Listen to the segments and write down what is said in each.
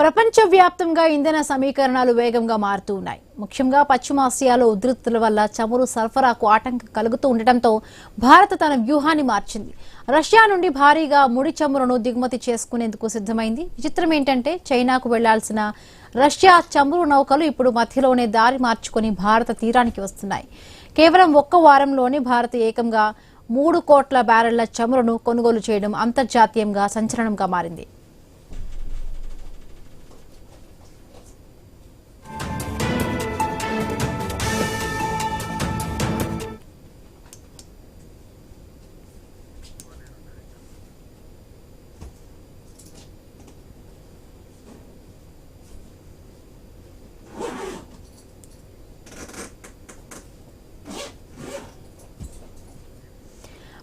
ప్రపంచవ్యాప్తంగా ఇంధన సమీకరణాలు వేగంగా మారుతూ ఉన్నాయి. ముఖ్యంగా పశ్చిమాసియాలో ఉద్రిక్తతల వల్ల చమురు సరఫరాకు ఆటంకం కలుగుతూ ఉండటంతో భారత్ తన వ్యూహాన్ని మార్చింది. రష్యా నుండి భారీగా ముడి చమురును దిగుమతి చేసుకునేందుకు సిద్ధమైంది. విచిత్రం ఏంటంటే చైనాకు వెళ్లాల్సిన రష్యా చమురు నౌకలు ఇప్పుడు మధ్యలోనే దారి మార్చుకుని భారత తీరానికి వస్తున్నాయి. కేవలం ఒక్క వారంలోనే భారత్ ఏకంగా 3 కోట్ల బ్యారెళ్ల చమురును కొనుగోలు చేయడం అంతర్జాతీయంగా సంచలనంగా మారింది.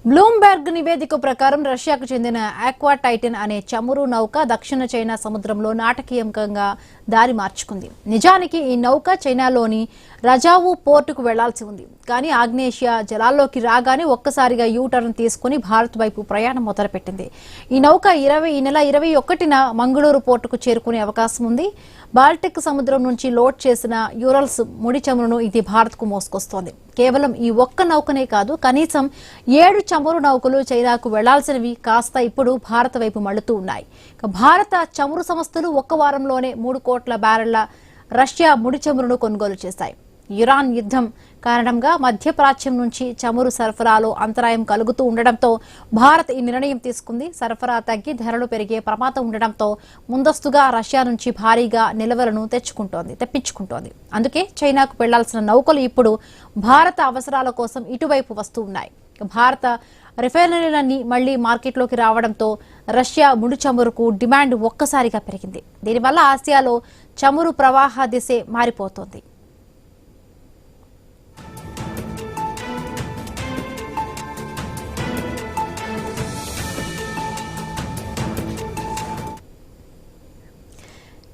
బ్లూంబెర్గ్ నివేదిక ప్రకారం రష్యాకు చెందిన ఆక్వా టైటన్ అనే చమురు నౌక దక్షిణ చైనా సముద్రంలో నాటకీయంగా దారి మార్చుకుంది. నిజానికి ఈ నౌక చైనాలోని రజావు పోర్టుకు వెళ్లాల్సి ఉంది. కానీ ఆగ్నేషియా జలాల్లోకి రాగానే ఒక్కసారిగా యూటర్న్ తీసుకుని భారత్ వైపు ప్రయాణం మొదలుపెట్టింది. ఈ నౌక ఈ నెల 21న మంగళూరు పోర్టుకు చేరుకునే అవకాశం ఉంది. బాల్టిక్ సముద్రం నుంచి లోడ్ చేసిన యూరల్స్ ముడి చమురును ఇది భారత్కు మోసుకొస్తోంది. కేవలం ఈ ఒక్క నౌకనే కాదు, కనీసం 7 చమురు నౌకలు చైనాకు వెళ్లాల్సినవి కాస్త ఇప్పుడు భారత వైపు మళ్లుతూ ఉన్నాయి. భారత చమురు సంస్థలు ఒక్క వారంలోనే 3 కోట్ల బ్యారెళ్ల రష్యా ముడి చమురును కొనుగోలు చేశాయి. ఇరాన్ యుద్ధం కారణంగా మధ్యప్రాచ్యం నుంచి చమురు సరఫరాలో అంతరాయం కలుగుతూ ఉండడంతో భారత్ ఈ నిర్ణయం తీసుకుంది. సరఫరా తగ్గి ధరలు పెరిగే ప్రమాదం ఉండడంతో ముందస్తుగా రష్యా నుంచి భారీగా నిల్వలను తెప్పించుకుంటోంది. అందుకే చైనాకు వెళ్లాల్సిన నౌకలు ఇప్పుడు భారత అవసరాల కోసం ఇటువైపు వస్తూ ఉన్నాయి. భారత రిఫైనరీలన్నీ మళ్లీ మార్కెట్లోకి రావడంతో రష్యా ముడి చమురుకు డిమాండ్ ఒక్కసారిగా పెరిగింది. దీనివల్ల ఆసియాలో చమురు ప్రవాహ దిశే మారిపోతోంది.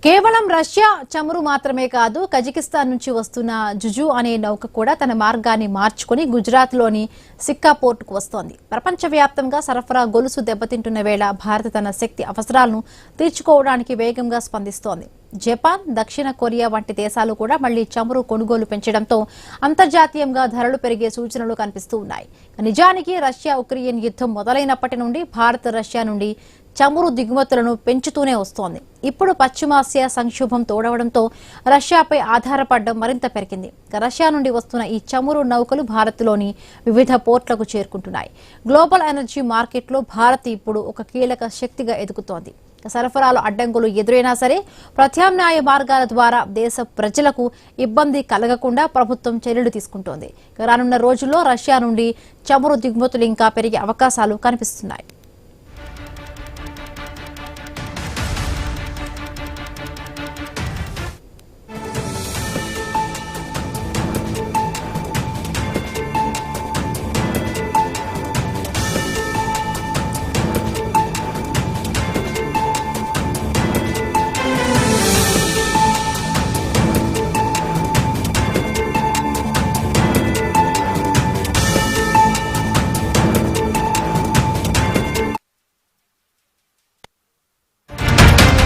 కేవలం రష్యా చమురు మాత్రమే కాదు, కజకిస్తాన్ నుంచి వస్తున్న జుజు అనే నౌక కూడా తన మార్గాన్ని మార్చుకుని గుజరాత్లోని సిక్కా పోర్టుకు వస్తోంది. ప్రపంచవ్యాప్తంగా సరఫరా గొలుసు దెబ్బతింటున్న వేళ భారత్ తన శక్తి అవసరాలను తీర్చుకోవడానికి వేగంగా స్పందిస్తోంది. జపాన్, దక్షిణ కొరియా వంటి దేశాలు కూడా మళ్లీ చమురు కొనుగోలు పెంచడంతో అంతర్జాతీయంగా ధరలు పెరిగే సూచనలు కనిపిస్తూ ఉన్నాయి. నిజానికి రష్యా ఉక్రెయిన్ యుద్ధం మొదలైనప్పటి నుండి భారత్ రష్యా నుండి చమురు దిగుమతులను పెంచుతూనే వస్తోంది. ఇప్పుడు పశ్చిమాసియా సంక్షోభం తోడవడంతో రష్యాపై ఆధారపడడం మరింత పెరిగింది. రష్యా నుండి వస్తున్న ఈ చమురు నౌకలు భారత్లోని వివిధ పోర్టులకు చేరుకుంటున్నాయి. గ్లోబల్ ఎనర్జీ మార్కెట్లో భారత్ ఇప్పుడు ఒక కీలక శక్తిగా ఎదుగుతోంది. సరఫరాలో అడ్డంకులు ఎదురైనా సరే ప్రత్యామ్నాయ మార్గాల ద్వారా దేశ ప్రజలకు ఇబ్బంది కలగకుండా ప్రభుత్వం చర్యలు తీసుకుంటోంది. రానున్న రోజుల్లో రష్యా నుండి చమురు దిగుమతులు ఇంకా పెరిగే అవకాశాలు కనిపిస్తున్నాయి.